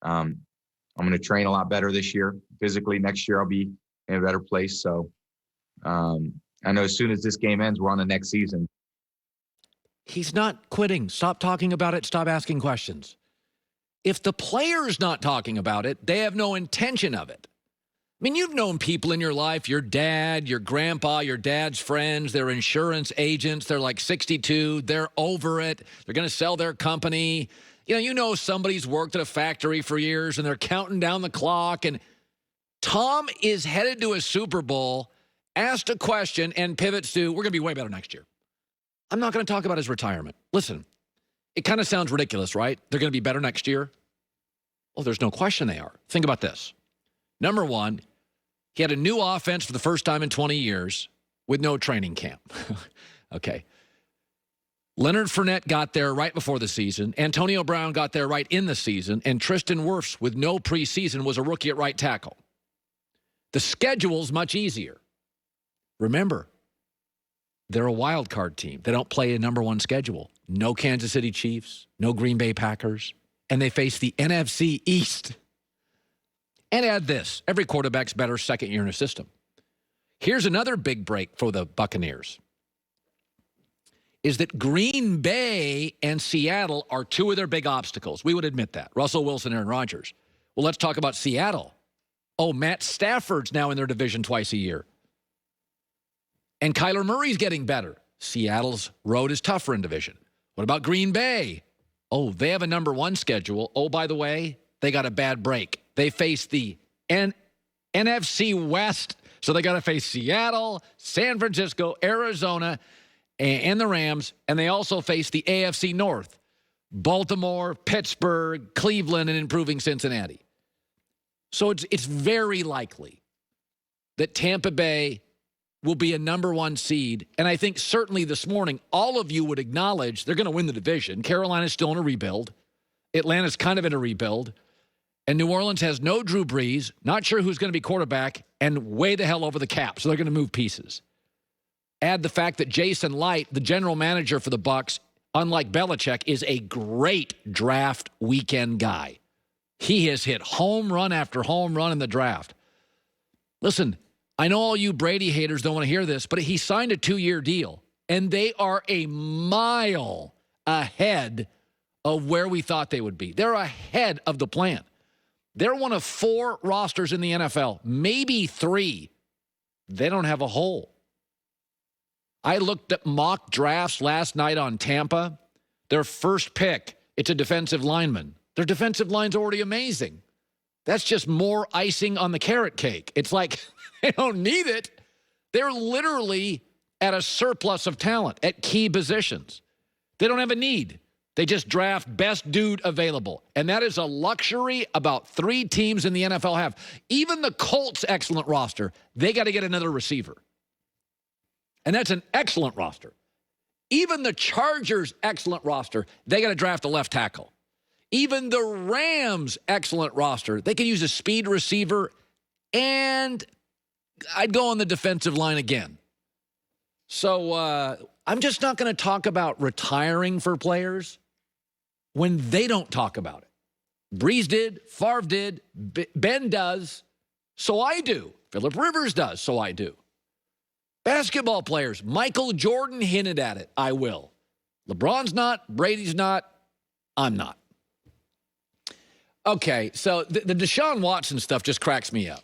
Um, I'm going to train a lot better this year. Physically, next year I'll be in a better place. So I know as soon as this game ends, we're on the next season. He's not quitting. Stop talking about it. Stop asking questions. If the player's not talking about it, they have no intention of it. I mean, you've known people in your life, your dad, your grandpa, your dad's friends, they're insurance agents. They're like 62. They're over it. They're going to sell their company. You know somebody's worked at a factory for years, and they're counting down the clock. And Tom is headed to a Super Bowl, asked a question, and pivots to, we're going to be way better next year. I'm not going to talk about his retirement. Listen, it kind of sounds ridiculous, right? They're going to be better next year. Well, there's no question they are. Think about this. Number one, he had a new offense for the first time in 20 years with no training camp. Okay. Leonard Fournette got there right before the season. Antonio Brown got there right in the season. And Tristan Wirfs, with no preseason, was a rookie at right tackle. The schedule's much easier. Remember, they're a wild card team. They don't play a number one schedule. No Kansas City Chiefs, no Green Bay Packers, and they face the NFC East. And add this, every quarterback's better second year in a system. Here's another big break for the Buccaneers, is that Green Bay and Seattle are two of their big obstacles. We would admit that. Russell Wilson, Aaron Rodgers. Well, let's talk about Seattle. Oh, Matt Stafford's now in their division twice a year. And Kyler Murray's getting better. Seattle's road is tougher in division. What about Green Bay? Oh, they have a number one schedule. Oh, by the way, they got a bad break. They face the NFC West, so they got to face Seattle, San Francisco, Arizona, and the Rams, and they also face the AFC North, Baltimore, Pittsburgh, Cleveland, and improving Cincinnati. So it's very likely that Tampa Bay will be a number one seed, and I think certainly this morning all of you would acknowledge they're going to win the division. Carolina's still in a rebuild. Atlanta's kind of in a rebuild. And New Orleans has no Drew Brees, not sure who's going to be quarterback, and way the hell over the cap, so they're going to move pieces. Add the fact that Jason Light, the general manager for the Bucs, unlike Belichick, is a great draft weekend guy. He has hit home run after home run in the draft. Listen, I know all you Brady haters don't want to hear this, but he signed a 2-year deal, and they are a mile ahead of where we thought they would be. They're ahead of the plan. They're one of 4 rosters in the NFL, maybe 3. They don't have a hole. I looked at mock drafts last night on Tampa. Their first pick, it's a defensive lineman. Their defensive line's already amazing. That's just more icing on the carrot cake. It's like they don't need it. They're literally at a surplus of talent at key positions. They don't have a need. They just draft best dude available. And that is a luxury about 3 teams in the NFL have. Even the Colts' excellent roster, they got to get another receiver. And that's an excellent roster. Even the Chargers' excellent roster, they got to draft a left tackle. Even the Rams' excellent roster, they could use a speed receiver, and I'd go on the defensive line again. So I'm just not going to talk about retiring for players when they don't talk about it. Breeze did, Favre did, Ben does, so I do. Phillip Rivers does, so I do. Basketball players, Michael Jordan hinted at it, I will. LeBron's not, Brady's not, I'm not. Okay, so the Deshaun Watson stuff just cracks me up.